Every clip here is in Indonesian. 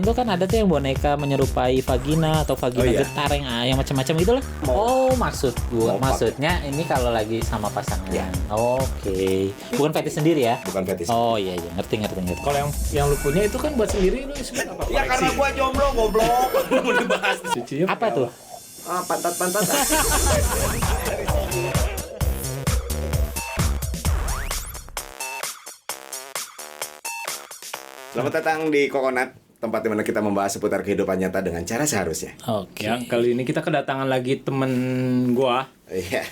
tuh kan ada tuh yang boneka menyerupai vagina atau vagina getar yang macam-macam gitulah. Oh, maksudnya ini kalau lagi sama pasangan. Ya. Oke. Bukan fetish sendiri ya? Bukan fetish. Oh iya, ngerti. Kalau yang lu punya itu kan buat sendiri, lu sebenarnya apa? Ya karena gua jomblo goblok. Mau dibahas. Apa tuh? Pantat. Selamat datang di Kokonat, tempat di mana kita membahas seputar kehidupan nyata dengan cara seharusnya. Oke. Ya, kali ini kita kedatangan lagi temen gua. Iya.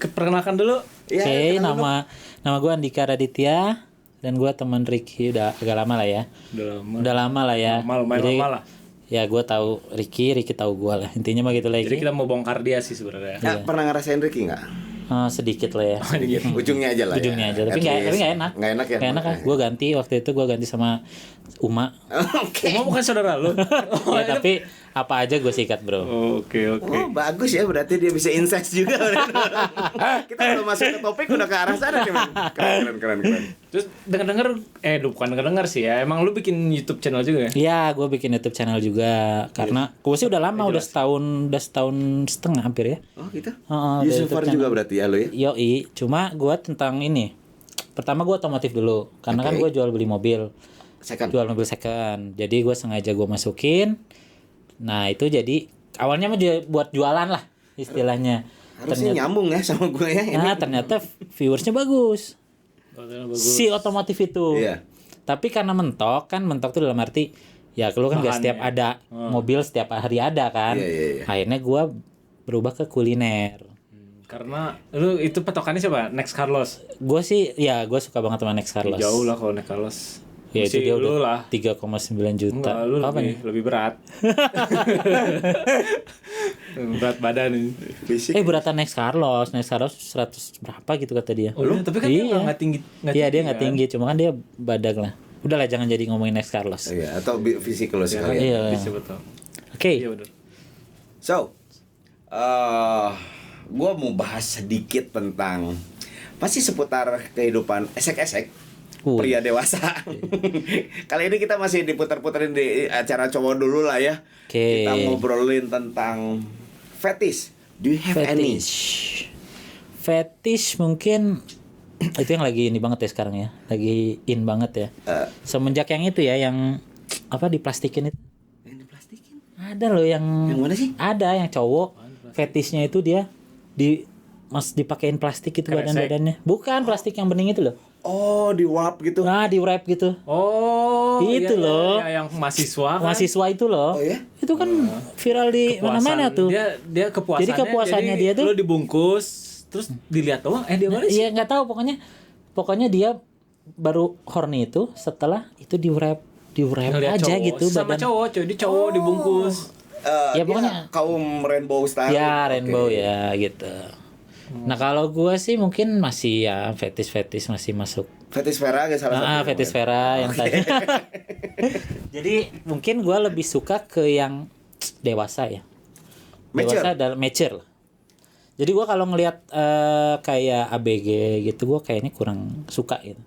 Perkenalkan dulu. Iya, Oke, kenal dulu. nama gue Andika Raditya dan gue teman Ricky udah agak lama lah ya. Udah lama lah ya. Lumayan lama lah. Ya gue tahu Ricky tahu gue lah. Intinya mah gitu lagi. Jadi kita mau bongkar dia sih sebenarnya. Ya, pernah ngerasain Ricky nggak? Sedikit lah ya. Ujungnya aja lah. Ujungnya aja. ya. Tapi nggak enak. Nggak enak ya. Nggak enak kan? Gue ganti waktu itu sama Uma. Oke. Emang bukan saudara lu? Ya tapi apa aja gue sikat bro. Oke. Oh bagus ya, berarti dia bisa incest juga. Kita udah masuk ke topik udah ke arah sana nih, man. Keren. Terus bukan denger sih ya. Emang lu bikin YouTube channel juga ya? Iya, gue bikin YouTube channel juga karena gue sih udah lama, udah setahun setengah hampir ya. Oh gitu. YouTuber YouTuber juga berarti ya lu ya? Yoi, cuma gue tentang ini. Pertama gue otomotif dulu, karena kan gue jual beli mobil, jual mobil second. Jadi gue sengaja gue masukin. Nah itu jadi awalnya mah buat jualan lah istilahnya. Harusnya nyambung ya sama gue ya. Nah ternyata viewersnya bagus. Si otomotif itu. Iya. Tapi karena mentok tuh dalam arti ya lu kan gak setiap ada mobil setiap hari ada kan. Iya. Akhirnya gue berubah ke kuliner. Karena lu itu patokannya siapa? Next Carlos. Gue sih ya gue suka banget sama Next Carlos. Jauh lah kalau Next Carlos. Ya itu dia lu udah 3,9 juta. Enggak, lu apa nih? lebih berat. Berat badan nih. Fisik. Beratan Next Carlos 100 berapa gitu kata dia. Oh, tapi kan dia nggak tinggi. Iya dia nggak tinggi, cuma kan dia badak lah. Udahlah jangan jadi ngomongin Next Carlos. Iya, atau fisik lo sekalian. Iya. Bisa betul. Oke. Iya benar. So, gue mau bahas sedikit tentang pasti seputar kehidupan esek-esek pria dewasa. Kali ini kita masih diputar-putarin di acara cowok dulu lah ya. Oke. Kita ngobrolin tentang fetish. Do you have any? Fetish mungkin itu yang lagi ini banget ya sekarang ya. Lagi in banget ya. Semenjak yang itu ya, yang apa diplastikin itu. Yang diplastikin? Ada loh yang mana sih? Ada yang cowok fetishnya itu dia dipakein plastik itu badan-badannya. Bukan plastik yang bening itu loh. Oh, di wrap gitu. Nah, di wrap gitu. Oh, itu iya, loh. iya, yang mahasiswa kan. Mahasiswa itu loh. Oh ya? Itu kan viral di mana-mana tuh. Dia kepuasannya. Jadi kepuasannya dia tuh lu dibungkus terus dilihat doang dia mana sih? Iya, enggak tahu pokoknya dia baru horny itu setelah itu di wrap Ngeliat aja cowok. gitu Sama badan. cowok, dia cowok dibungkus. Ya, Dia pokoknya kaum rainbow star. Ya, rainbow Oke. ya gitu. Nah, kalau gua sih mungkin masih ya fetish masih masuk. Fetish Vera agak salah satu. Fetish Vera yang tadi. Jadi mungkin gua lebih suka ke yang dewasa ya. Mature. Dewasa dalam mature lah. Jadi gua kalau ngelihat kayak ABG gitu gua kayaknya kurang suka gitu.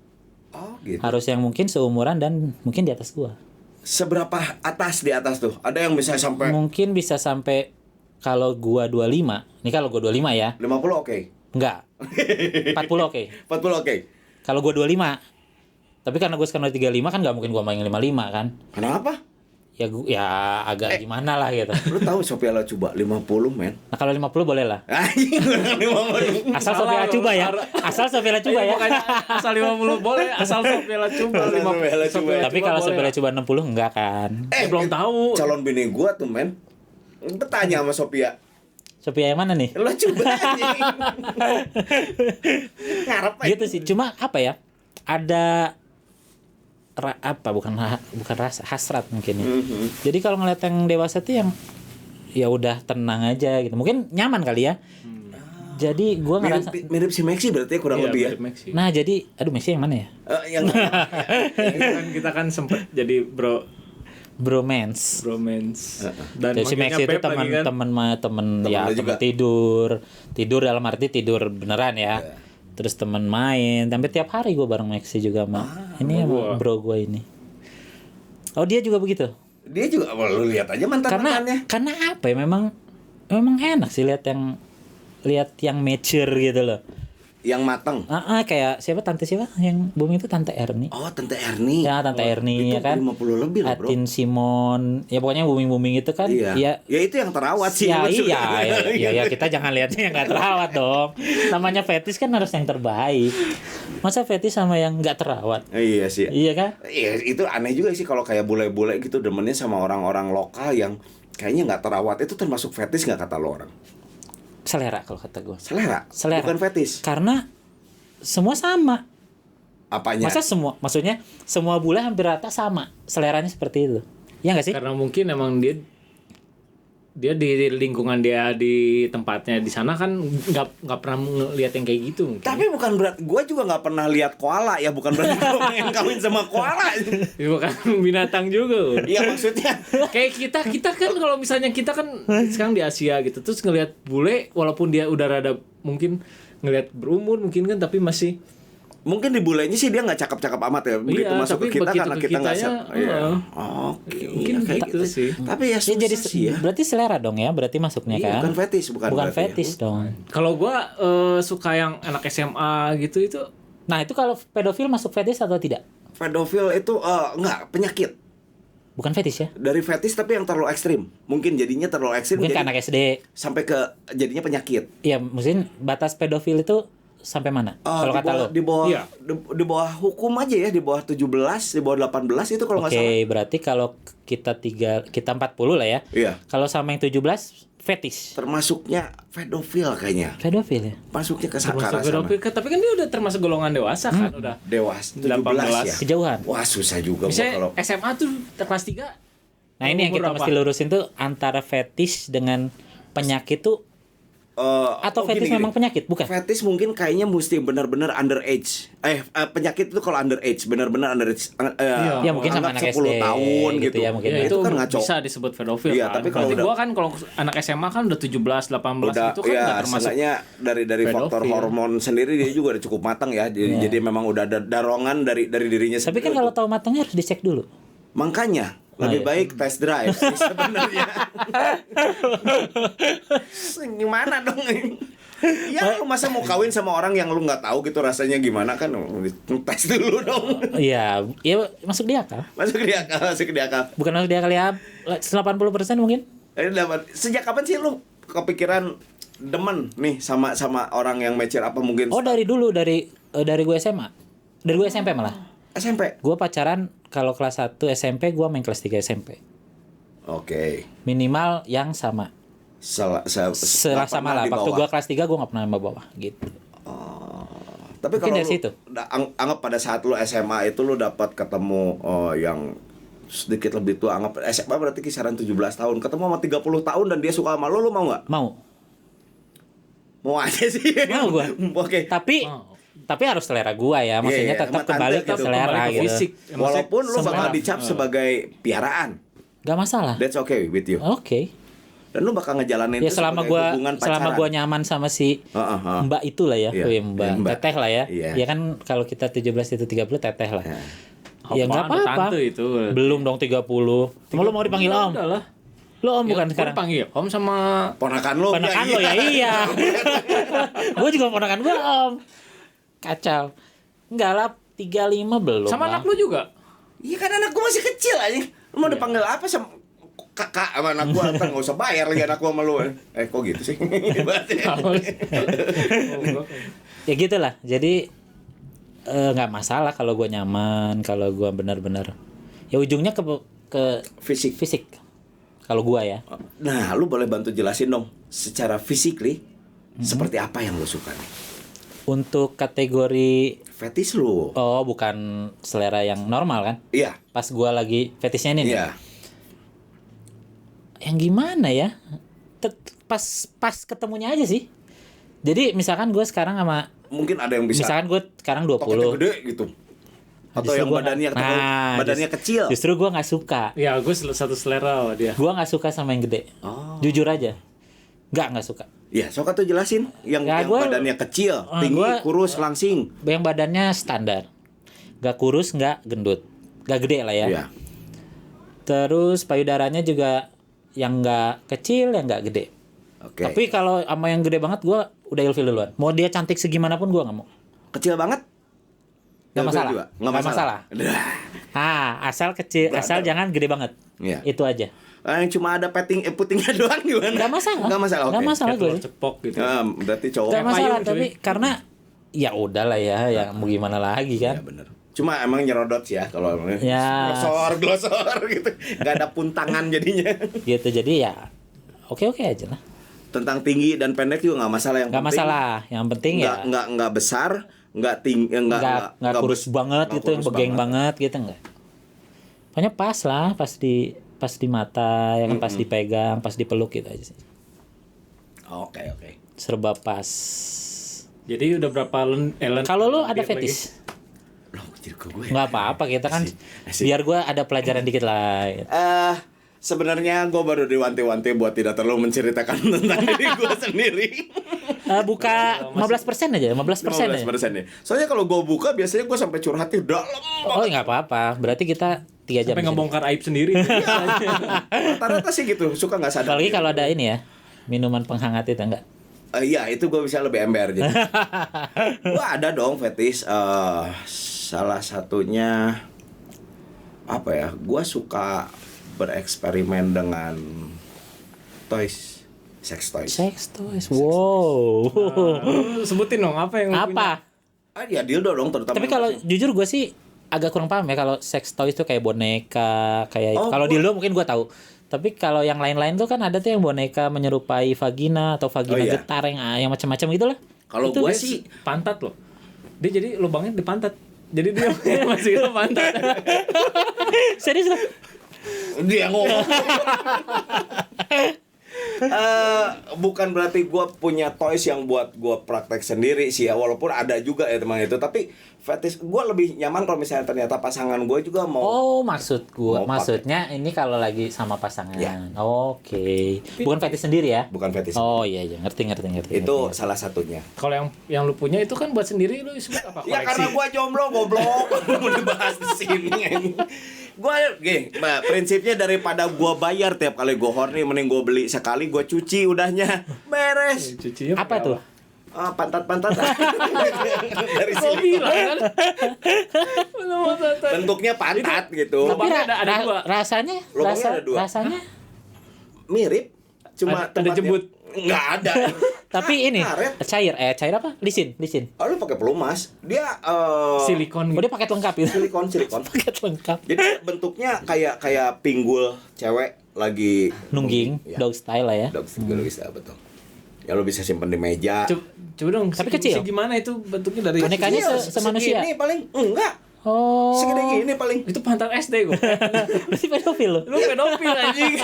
Oh, gitu. Harus yang mungkin seumuran dan mungkin di atas gua. Seberapa di atas tuh? Ada yang bisa sampai Mungkin bisa sampai kalau gua 25. Nih kalau gua 25 ya. 50 oke. Enggak. 40 oke. 40 oke. Kalau gua 25. Tapi karena gua sekarang udah 35 kan enggak mungkin gua main 55 kan. Kenapa? Ya agak gimana lah gitu. Lu tahu Sophia Lacuba 50, men. Nah, kalau 50 boleh lah. Anjing, kurang 50. Asal Sophia Lacuba ya. Asal Sophia Lacuba ya. Makanya asal 50 boleh, asal Sophia Lacuba Asal Sophia Lacuba. Tapi kalau Sophia Lacuba 60 enggak kan. belum tahu. Calon bini gua tuh, men. Bertanya sama Sophia. Sophia yang mana nih? Lu coba anjing. Ngarep aja. Gitu sih. Cuma apa ya? Ada bukan rasa hasrat mungkin ya. Jadi kalau ngeliat yang dewasa tuh yang ya udah tenang aja gitu. Mungkin nyaman kali ya. Jadi gua ngerasa mirip si Maxi berarti kurang lebih ya. Nah, jadi Messi yang mana ya? Yang kita kan sempet jadi bromance. Dan Jadi si Maxi itu teman ya teman tidur dalam arti tidur beneran ya. Terus teman main, sampai tiap hari gue bareng Maxi juga sama ini sama bro gue ini. Oh, dia juga begitu. Dia juga, lu lihat aja mantannya. Karena apa ya? Memang enak sih lihat yang mature gitu loh. Yang mateng. Kayak tante siapa yang booming itu, Tante Erni. Oh, Tante Erni. Ya, Tante Erni ya kan. 50 lebih loh, Bro. Atin Simon. Ya pokoknya booming itu kan. Iya. Ya itu yang terawat sih. Ya, kita jangan lihatnya yang enggak terawat dong. Namanya fetis kan harus yang terbaik. Masa fetis sama yang enggak terawat? Iya sih. Iya kan? Iya, itu aneh juga sih kalau kayak bule-bule gitu demennya sama orang-orang lokal yang kayaknya enggak terawat. Itu termasuk fetis enggak kata lo orang? Selera kalau kata gue. Selera. Bukan fetis. Karena semua sama. Apanya? Maksudnya semua bule hampir rata sama. Seleranya seperti itu. Iya enggak sih? Karena mungkin emang dia di lingkungan dia di tempatnya di sana kan nggak pernah ngeliat yang kayak gitu mungkin. Tapi bukan berat, gue juga nggak pernah lihat koala ya, bukan berarti gue pengen kawin sama koala. Ya, bukan binatang juga. Iya maksudnya. Kayak kita kan kalau misalnya kita kan sekarang di Asia gitu, terus ngelihat bule walaupun dia udah rada mungkin ngelihat berumur mungkin kan, tapi masih mungkin di bulenya sih dia nggak cakep-cakep amat ya. Begitu masuk ke kita karena kita nggak siap. Oke, mungkin kayak gitu sih. Tapi ya susah jadi sih ya. berarti selera dong ya, berarti masuknya kan. Bukan fetis, bukan fetis dong. Kalau gua suka yang anak SMA gitu itu. Nah, itu kalau pedofil masuk fetis atau tidak? Pedofil itu nggak, penyakit. Bukan fetis ya? Dari fetis tapi yang terlalu ekstrim. Mungkin jadinya terlalu ekstrim. Mungkin ke anak SD. Sampai ke jadinya penyakit. Iya, mungkin batas pedofil itu sampai mana? Kalau kata lo? Di bawah hukum aja ya, di bawah 17, di bawah 18 itu kalau nggak salah. Oke, berarti kalau kita 40 lah ya. Iya. Kalau sama yang 17 fetis. Termasuknya pedofil kayaknya. Pedofil ya? Masuknya ke Termasuk sakara pedofil, tapi kan dia udah termasuk golongan dewasa kan, udah. Dewasa 17 ya. Kejauhan. Wah, susah juga misalnya kalau SMA tuh kelas 3. Nah, ini yang kita mesti lurusin tuh antara fetis dengan penyakit tuh atau fetis gini. memang penyakit, bukan? Fetis mungkin kayaknya mesti benar-benar underage. Penyakit itu kalau underage, benar-benar underage. Ya mungkin sama anak 10 SD tahun gitu. ya, mungkin Ya, itu kan ngaco. bisa disebut pedofil Iya, kan. tapi kalau gua kan kalau anak SMA kan udah 17, 18 udah, itu kan udah termasuk. Sebenarnya dari faktor hormon sendiri dia juga udah cukup matang ya. Jadi memang udah ada dorongan dari dirinya Tapi sendiri. kan kalau tahu matangnya harus dicek dulu. Makanya lebih baik test drive sih sebenarnya. Gimana dong? Ya lu masa mau kawin sama orang yang lu nggak tahu gitu rasanya gimana kan? Tes dulu dong. Iya, masuk di akal. Masuk di akal. Bukan masuk di akal ya, 80% mungkin. Sejak kapan sih lu kepikiran demen nih sama orang yang mature apa mungkin? Oh, dari dulu dari gue SMA. Dari gue SMP malah. SMP. Gue pacaran kalau kelas 1 SMP, gue main kelas 3 SMP. Oke. Minimal yang sama. Sama lah. Waktu gue kelas 3 gue gak pernah nambah bawah gitu. Tapi kalau dari situ. Anggap pada saat lu SMA itu lu dapat ketemu yang sedikit lebih tua, anggap SMA berarti kisaran 17 tahun, ketemu sama 30 tahun dan dia suka sama lu mau nggak? Mau aja sih. Mau gue. Oke. Tapi harus selera gua ya, maksudnya tetap kembali ke selera gitu. Fisik. Walaupun lu bakal dicap sebagai piaraan, gak masalah. that's okay with you. Oke. Dan lu bakal ngejalanin Ya itu selama gua nyaman sama si Mbak itulah ya, Mbak Teteh lah ya. Ya kan kalau kita 17 itu 30 Teteh lah. Ya enggak apa-apa. Belum dong 30. Lu mau dipanggil Om? Lu Om bukan sekarang. Panggil Om sama ponakan lu. Ponakan lo ya iya. Gua juga ponakan gua Om. Kacau. Enggak lah 35 belum. sama anak lu juga. Iya kan anak gua masih kecil aja. Lu mau dipanggil apa sama kakak sama anak gua? Entar enggak usah bayar lagi anak gua sama lu. Kok gitu sih? Ya gitulah. Jadi nggak masalah kalau gue nyaman, kalau gue benar-benar ya ujungnya ke fisik kalau gue ya. Nah, lu boleh bantu jelasin dong secara physically seperti apa yang lu suka nih untuk kategori fetish lu? Oh, bukan selera yang normal kan? Iya. Pas gue lagi fetishnya ini iya. Yang gimana ya, pas ketemunya aja sih. Jadi misalkan gue sekarang sama mungkin ada yang bisa. Misalkan gue sekarang 20. Paketnya gede gitu. Atau Justru yang badannya kecil. Justru gue nggak suka. Ya, gue satu selera sama dia. Gue nggak suka sama yang gede. Jujur aja, nggak suka. Ya, sok tuh jelasin yang badannya kecil, tinggi, kurus, langsing. Yang badannya standar, nggak kurus, nggak gendut, nggak gede lah ya. Iya. Terus payudaranya juga yang nggak kecil, yang nggak gede. Oke. Tapi kalau sama yang gede banget gue udah ilfil duluan. Mau dia cantik segimanapun gue nggak mau. Kecil banget? Nggak masalah. Juga? Nggak masalah. Asal kecil, asal jangan gede banget. Iya. Itu aja. Yang cuma ada putingnya doang gimana? Nggak masalah. Nggak masalah. Nggak masalah gue. Cepok gitu. Berarti cowok. Nggak masalah, payung, tapi karena ya udahlah ya mau gimana lagi kan. Ya bener. Cuma emang nyerodot sih ya kalau Ya. glosor gitu. Nggak ada puntangan jadinya. Gitu, jadi ya oke aja lah. Tentang tinggi dan pendek juga nggak masalah, yang Nggak penting masalah, yang penting ya nggak besar, nggak tinggi, nggak kurus banget nggak gitu, yang kurus begeng banget gitu nggak. Pokoknya pas lah, pas di mata, yang pas dipegang, pas dipeluk gitu aja sih. Oke. Serba pas. Jadi udah berapa Kalau lu ada fetish? Loh, jadi ke gue. Nggak apa-apa, kita kan Asik. biar gue ada pelajaran dikit lah. Gitu. Sebenarnya gue baru diwanti-wanti buat tidak terlalu menceritakan tentang diri gue sendiri. Buka 15% aja, 15% aja. 15% ya. Soalnya kalau gue buka biasanya gue sampai curhatnya dalam. Oh nggak apa-apa, berarti kita 3 jam. sampai ngebongkar aib sendiri. Rata-rata sih gitu, suka nggak sadar. Apalagi kalau ada ini ya, minuman penghangat itu enggak? Iya, itu gue bisa lebih ember jadi. Gue ada dong fetish. Salah satunya apa ya? Gue suka bereksperimen dengan toys, sex toys. Sex toys, wow. Lu sebutin dong apa yang lu punya. Apa? Ya dildo dong terutama. Tapi kalau jujur gue sih agak kurang paham ya kalau sex toys itu kayak boneka, kayak Oh, kalau dildo mungkin gue tahu. Tapi kalau yang lain-lain tuh kan ada tuh yang boneka menyerupai vagina atau vagina Oh, iya. getar yang macam-macam gitu lah. Kalau Itu gue dia sih Pantat loh. Dia jadi lubangnya di pantat. Jadi dia masih ke pantat. Serius loh. dia ngomong. Bukan berarti gue punya toys yang buat gue praktek sendiri sih ya, walaupun ada juga ya teman itu, tapi fetish gue lebih nyaman kalau misalnya ternyata pasangan gue juga mau. Oh, maksudnya pakai. ini kalau lagi sama pasangan. Ya. Oke. Bukan fetish sendiri ya? Bukan fetish. Oh iya, ngerti. Itu salah satunya. Kalau yang lu punya itu kan buat sendiri, lu sebut apa? Ya Koleksi. karena gue jomblo goblok. Mau dibahas di sini. Gue gini, prinsipnya daripada gue bayar tiap kali gue horny, mending gue beli sekali, gue cuci udahnya beres. Cucinya Apa tuh? Pantat dari Kok sini. bilang kan? Bentuknya pantat gitu. Tapi Lubangnya ada dua. rasanya Lubangnya ada dua. rasanya Mirip, cuma Ada jembut. Nggak ada. tapi ini Karet. cair apa? Lisin. Oh, lu pakai pelumas. Dia Silikon Oh, gitu. dia paket lengkap itu. silikon. Paket lengkap. Jadi bentuknya kayak pinggul cewek lagi Nungging, Ya. dog style lah ya. Dog bisa betul. Ya lu bisa simpen di meja. Coba dong. Tapi kecil. Gimana itu bentuknya dari Bonekanya Iya, semanusia. segini paling enggak. Oh. Segede gini paling. itu pantat SD gue. Berarti pedofil lo. Lu pedofil anjing.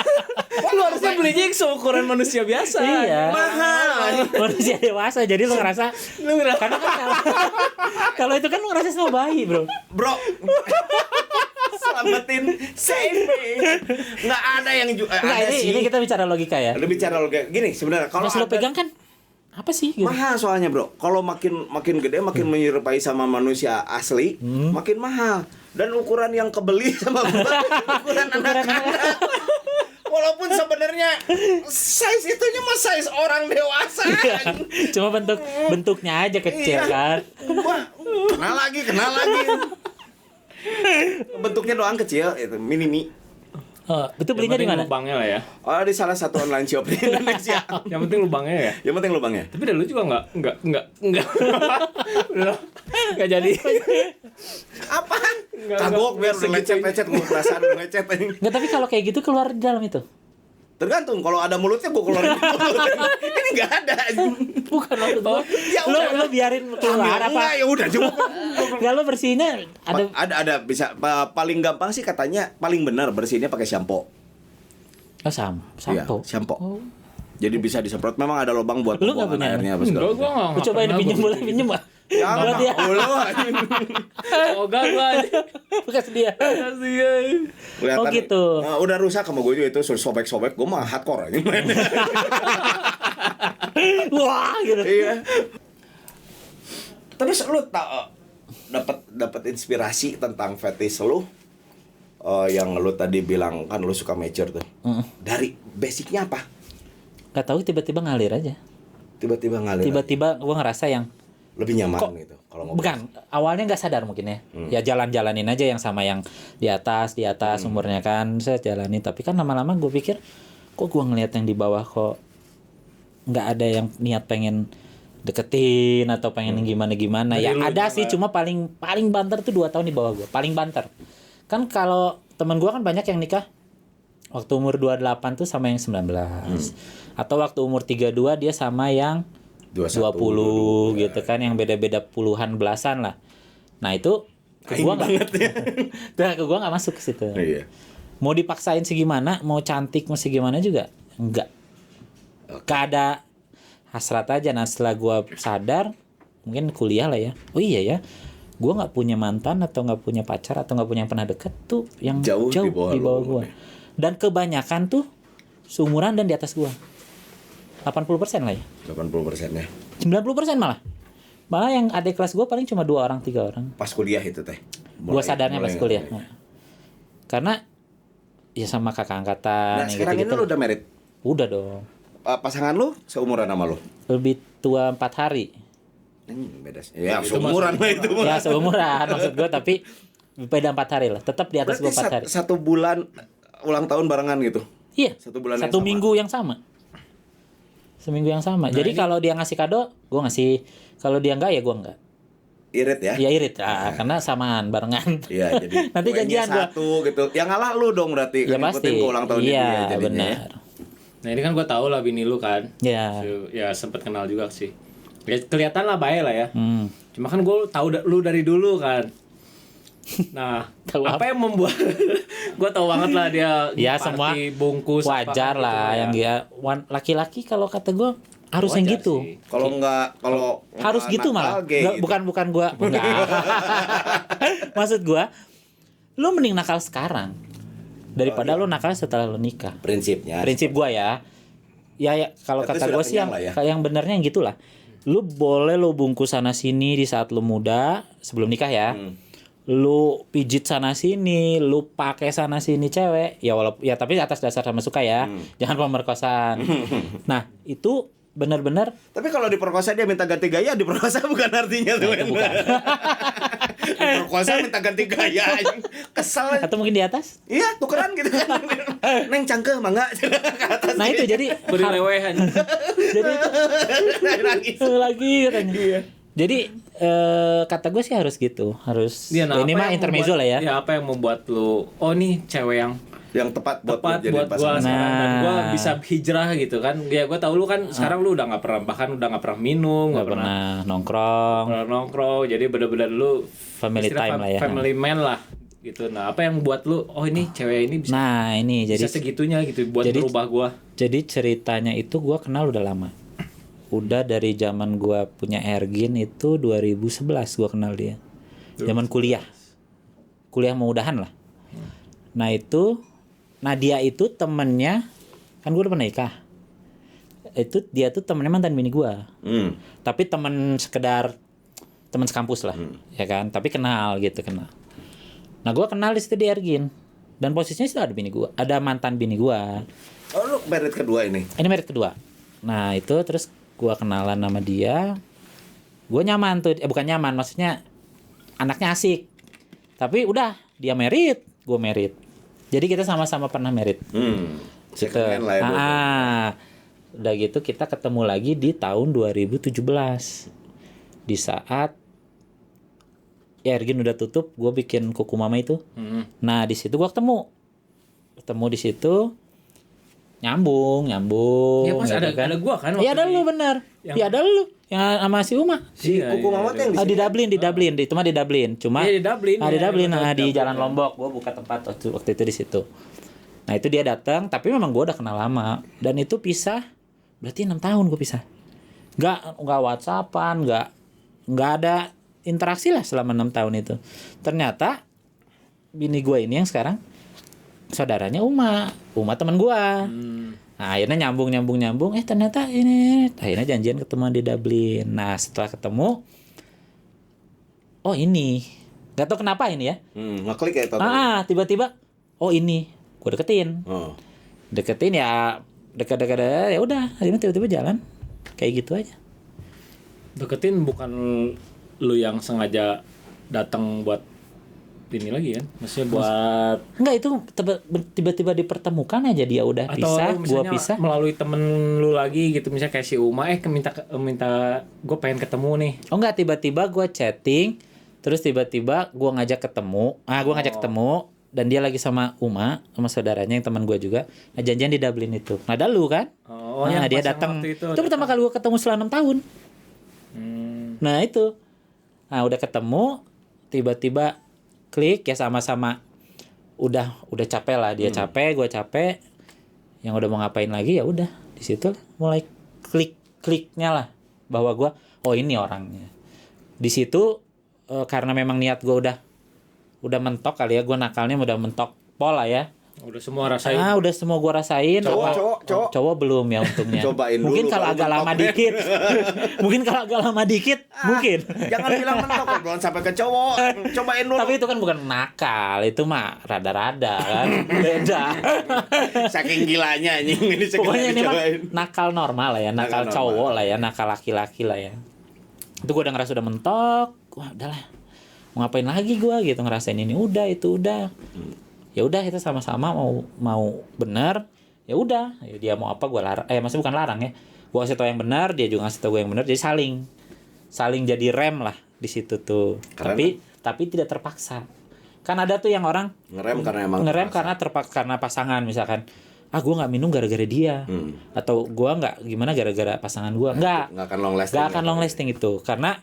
Lu harusnya belinya yang seukuran manusia biasa. Iya. Mahal. Manusia dewasa jadi lo ngerasa Lu ngerasa karena kan kalau itu kan lo ngerasa sama bayi, Bro. Bro. Selamatin save me. Nggak ada yang Enggak, ada sih. ini kita bicara logika ya. Ada bicara logika. Gini sebenarnya kalau Pas lo ada- pegang kan apa sih gitu? mahal soalnya bro. Kalau makin gede makin menyerupai sama manusia asli, makin mahal. Dan ukuran yang kebeli sama gua ukuran anak-anak. Walaupun sebenarnya size itunya mah size orang dewasa. Cuma bentuknya aja kecil Iya. kan. Wah, kenal lagi. Bentuknya doang kecil, itu mini. Oh, itu belinya di mana? Lubangnya lah ya. Oh, di salah satu online shop di Indonesia. Yang penting lubangnya ya. Yang penting lubangnya. Tapi dari lu juga enggak. Udah enggak jadi. Apaan? Enggak, Kagok biar segitunya. lecet gua perasaan lecet. Enggak, tapi kalau kayak gitu keluar di dalam itu. Tergantung, kalau ada mulutnya gua keluarin mulut. Ini enggak ada. Bukan maksud gua. Ya udah. Lo biarin keluar apa? Enggak, ya udah cukup. Enggak, lo bersihinnya ada Ada bisa paling gampang sih katanya paling benar bersihnya pakai shampoo. sampo. Iya, shampoo. Jadi bisa disemprot. Memang ada lubang buat Lu nggak pembuangan punya? airnya apa segala Enggak, macam. gua enggak. Lu cobain pinjem boleh pinjem, Pak. Ya Kalau dia lu Ogah gua aja. bekas dia. Kasihan. kelihatan. Oh, gitu. Udah rusak sama gue juga itu sobek-sobek. Gue mah hardcore aja mainnya. Wah, gitu. Iya. Terus lu dapat inspirasi tentang fetish lu yang lu tadi bilang kan lu suka mature tuh. Dari basicnya apa? Gak tahu, tiba-tiba ngalir aja. Tiba-tiba gue ngerasa yang lebih nyaman gitu kalau mau. Bukan, awalnya nggak sadar mungkin ya. Ya jalan-jalanin aja yang sama yang di atas umurnya kan, saya jalanin. Tapi kan lama-lama gue pikir, kok gue ngeliat yang di bawah kok nggak ada yang niat pengen deketin atau pengen gimana-gimana. Ya ada sih, cuma paling banter tuh 2 tahun di bawah gue, paling banter. Kan kalau temen gue kan banyak yang nikah waktu umur 28 tuh sama yang 19. Atau waktu umur 32 dia sama yang 20 gitu kan, yang beda-beda puluhan belasan lah. Nah itu ke gua enggak. Nah, ke gua enggak masuk ke situ. Iya. Mau dipaksain segimana, mau cantik mau segimana juga enggak. Gak ada hasrat aja. Nah setelah gua sadar, mungkin kuliah lah ya. Oh iya ya, gua enggak punya mantan atau enggak punya pacar atau enggak punya yang pernah deket tuh yang jauh di bawah gua. Dan kebanyakan tuh seumuran dan di atas gua. 80% lah ya. 80% ya. 90% malah. Malah yang adik kelas gue paling cuma 2 orang, 3 orang. Pas kuliah itu teh. Gue sadarnya pas kuliah. Karena ya sama kakak angkatan. Nah sekarang gitu, ini lu udah married? Udah dong. Pasangan lu seumuran sama lu? Lebih tua 4 hari. Beda sih. Ya seumuran lah itu. Ya seumuran maksud gue, tapi beda 4 hari lah. Tetap di atas gue 4 hari. 1 bulan ulang tahun barengan gitu? Iya. 1 bulan 1 minggu yang sama. Seminggu yang sama. Nah, jadi kalau dia ngasih kado, gue ngasih. Kalau dia enggak ya gue enggak. Irit ya? Iya irit. Karena samaan barengan. Iya, jadi nanti janjian satu gitu. Yang ngalah lu dong berarti. Ya kan pasti. Ke ulang tahun iya, dia jadinya. Benar. Nah ini kan gue tahu lah bini lu kan. Iya. Ya sempet kenal juga sih. Ya, kelihatan lah baik lah ya. Cuma kan gue tahu lu dari dulu kan. Nah, apa yang membuat gue tahu banget lah dia ya semua bungkus wajar lah gitu, yang dia laki-laki kalau kata gue harus yang gitu. Kalau harus gitu malah. Gitu. Bukan gue enggak. Maksud gue, lu mending nakal sekarang daripada lu nakal setelah lu nikah. Prinsip gue ya. Ya kalau kata gue sih yang benernya yang gitulah. Lu boleh lu bungkus sana sini di saat lu muda sebelum nikah ya. Lu pijit sana sini, lu pakai sana sini cewek, ya walaupun ya tapi atas dasar sama suka ya, jangan pemerkosaan. Nah itu benar-benar. Tapi kalau diperkosa dia minta ganti gaya, diperkosa bukan artinya tuh. Nah, bukan. Diperkosa minta ganti gaya, kesel. Atau mungkin di atas? Iya tukeran gitu kan. Neng cangkel mangga. Nah itu jadi berlewehan. Jadi itu lagi katanya. Iya. Jadi kata gue sih harus gitu, harus ya, nah, ini mah intermezzo lah ya. Ya apa yang membuat lu nih cewek yang tepat buat gue sekarang dan gue bisa hijrah gitu kan. Ya gue tahu lu kan sekarang lu udah nggak pernah minum, nggak pernah nongkrong. Jadi benar-benar lu family time lah ya. Family man lah gitu. Nah apa yang buat lu ini cewek ini bisa. Nah ini bisa jadi segitunya gitu buat merubah gue. Jadi ceritanya itu gue kenal udah lama. Udah dari zaman gua punya Ergin itu 2011 gua kenal dia. Zaman kuliah mau udahan lah. Nah dia itu temennya, kan gua udah pernah nikah. Itu dia tuh temennya mantan bini gua. Tapi temen sekedar temen sekampus lah, ya kan. Tapi kenal. Nah gua kenal di situ di Ergin. Dan posisinya itu ada bini gua, ada mantan bini gua. Oh lu married kedua ini? Ini married kedua. Nah itu terus gue kenalan sama dia, gue nyaman tuh, bukan nyaman, maksudnya anaknya asik, tapi udah dia merit, gue merit, jadi kita sama-sama pernah merit, gitu. Udah gitu kita ketemu lagi di tahun 2017, di saat ya Ergin udah tutup, gue bikin kuku mama itu, nah di situ gue ketemu di situ. Nyambung ya pas gitu ada gua kan iya ada lu benar iya ada lu yang sama si Uma kuku mama tuh yang di Dublin itu mah di Dublin cuma di Dublin di Jalan Lombok gua buka tempat waktu itu di situ. Nah itu dia datang, tapi memang gua udah kenal lama dan itu pisah berarti 6 tahun gua pisah, nggak WhatsAppan, nggak ada interaksi lah selama 6 tahun itu. Ternyata bini gua ini yang sekarang saudaranya Uma teman gua. Nah, akhirnya nyambung. Ternyata ini akhirnya janjian ketemu di Dublin. Nah, setelah ketemu ini. Gak tau kenapa ini ya. Ngeklik ya tiba-tiba oh ini gue deketin. Deketin ya dekat-dekat ya udah akhirnya tiba-tiba jalan kayak gitu aja. Deketin bukan lu yang sengaja datang buat ini lagi kan, maksudnya buat enggak, itu tiba-tiba dipertemukan aja, dia udah pisah, gua pisah melalui temen lu lagi gitu, misalnya kayak si Uma minta gue pengen ketemu nih. Oh enggak, tiba-tiba gua chatting terus tiba-tiba gua ngajak ketemu dan dia lagi sama Uma sama saudaranya yang teman gua juga, nah janjian di Dublin itu, nah lu kan, nah dia datang itu pertama kali gua ketemu setelah 6 tahun. Nah itu, nah udah ketemu tiba-tiba klik ya, sama-sama udah capek lah, dia capek, gue capek, yang udah mau ngapain lagi ya udah di situ mulai kliknya lah bahwa gue oh ini orangnya. Di situ karena memang niat gue udah mentok kali ya, gue nakalnya udah mentok pola ya. Udah semua rasain. Udah semua gue rasain. Cowok belum ya untungnya. Cobain mungkin dulu. Kalau agak lama dikit. Mungkin kalau agak lama dikit, mungkin. Jangan bilang mentok, belum sampai ke cowok. Cobain dulu. Tapi itu kan bukan nakal, itu mah rada-rada kan. Beda. Saking gilanya anjing ini. Pokoknya ini mah nakal normal lah ya, nakal cowok lah ya, nakal laki-laki lah ya. Itu gue udah ngerasa udah mentok. Wah, udahlah. Mau ngapain lagi gue gitu, ngerasain ini udah, itu udah. Ya udah kita sama-sama mau benar, ya udah, ya dia mau apa gue larang, maksudnya bukan larang ya, gue kasih tau yang benar, dia juga ngasih tau gue yang benar, jadi saling jadi rem lah di situ tuh. Keren. Tapi tidak terpaksa, kan ada tuh yang orang ngerem karena karena pasangan misalkan, gue nggak minum gara-gara dia, atau gue nggak gimana gara-gara pasangan gue, nggak akan long lasting itu, karena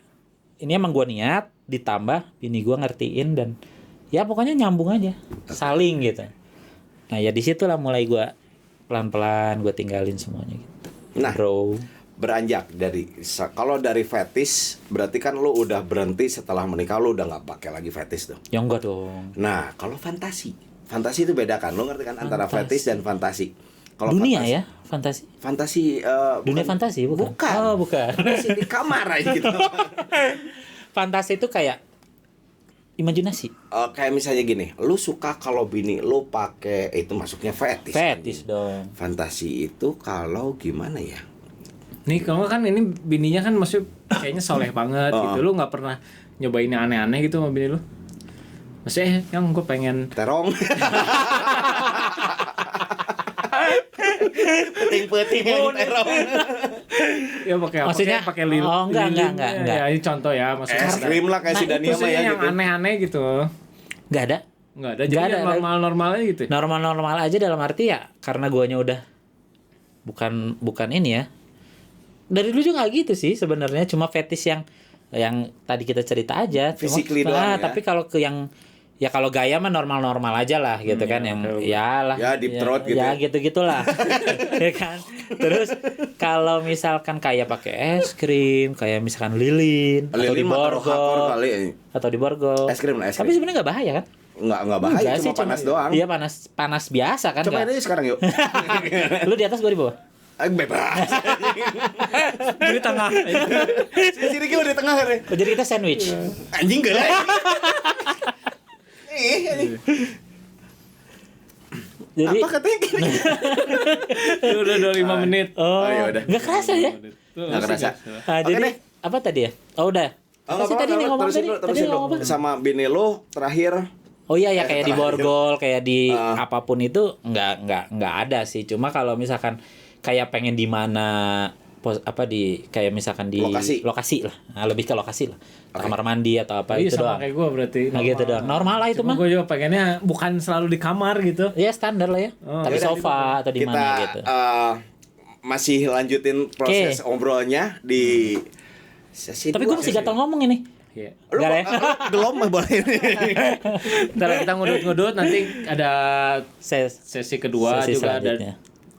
ini emang gue niat, ditambah bini gue ngertiin dan ya pokoknya nyambung aja, saling gitu. Nah ya disitulah mulai gue pelan-pelan gue tinggalin semuanya gitu. Nah bro, beranjak kalau dari fetis berarti kan lo udah berhenti setelah menikah, lo udah nggak pakai lagi fetis dong? Ya enggak dong. Nah kalau fantasi itu beda kan, lo ngerti kan antara fetis dan fantasi? Kalau dunia fantasi, ya fantasi dunia fantasi bukan. Oh bukan. Fantasi di kamar aja gitu. Fantasi itu kayak imajinasi. Kayak misalnya gini, lu suka kalau bini lu pakai itu masuknya fetis. Fetis dong. Fantasi itu kalau gimana ya? Nih kalau kan ini bininya kan maksud kayaknya soleh banget gitu. Lu nggak pernah nyobain yang aneh-aneh gitu sama bini lu? Maksudnya yang gue pengen terong. Peting-peting yang terong. Ya maksudnya pakai lilin. Oh enggak. Ya ini contoh ya, maksudnya es krim lah kayak si Dania mah ya yang gitu. aneh-aneh gitu. Enggak ada. Jadi normal-normal aja gitu. Normal-normal aja dalam arti ya karena guanya udah bukan ini ya. Dari dulu juga gitu sih sebenarnya, cuma fetish yang tadi kita cerita aja. Physically doang ya. Tapi kalau ke yang ya kalau gaya mah normal ya lah gitu kan, yang ya lah ya deep throat gitu ya gitu-gitulah. Ya kan. Terus kalau misalkan kayak pakai es krim, kayak misalkan lilin atau di borgol. Es krim. Tapi sebenarnya enggak bahaya kan? Enggak bahaya, cuma panas doang. Iya panas biasa kan. Coba ini sekarang yuk. Lu di atas, gua di bawah. Bebas. Di tengah. Si Ricky udah di tengah kan. Jadi kita sandwich. Anjing gak. Jadi apa katanya gini? Udah 25 menit. Oh ya udah. Enggak kerasa ya? Enggak kerasa. Nah, jadi apa tadi ya? Oh udah. Tadi ngomong sama bini lo terakhir. Oh iya ya, kayak di borgol, kayak di apapun itu enggak ada sih. Cuma kalau misalkan kayak pengen di mana kayak misalkan di lokasi lah. Nah, lebih ke lokasi lah. Kamar mandi atau apa itu doang. Iya sama kayak gue berarti. Nah gitu doang. Normal lah itu mah. Gue juga pengennya bukan selalu di kamar gitu. Iya standar lah ya. Tapi sofa atau di mana gitu. Masih lanjutin proses obrolnya di sesi. Tapi gue masih gatal ngomong ini. Iya. Lu belum boleh ini. Ntar kita ngudut-ngudut, nanti ada sesi kedua sesi juga ada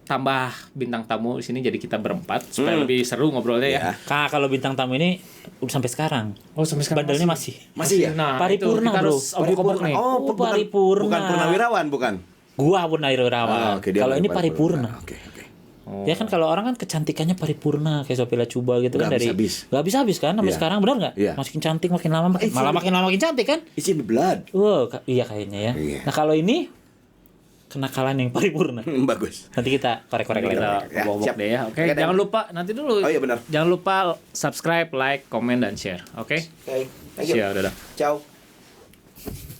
tambah bintang tamu di sini, jadi kita berempat supaya lebih seru ngobrolnya ya. Kalau bintang tamu ini udah sampai sekarang. Oh, sampai sekarang. Bandelnya masih ya? Nah, paripurna, bro. Paripurna. Oh, paripurna. Bukan purnawirawan, bukan. Gua purnawirawan. Kalau ini paripurna. Oke. Ya kan kalau orang kan kecantikannya paripurna kayak Sophia Latjuba gitu kan, dari enggak habis-habis kan sampai sekarang, benar enggak? Makin cantik makin lama makin cantik kan? It's in the blood. Wow, iya kayaknya ya. Nah, kalau ini kenakalan yang paripurna. Bagus. Nanti kita korek-korek lagi. Kita bobok deh ya. Oke, jangan lupa nanti dulu. Oh iya benar. Jangan lupa subscribe, like, komen dan share. Oke? Oke. Thank you. Siap, dadah. Ciao.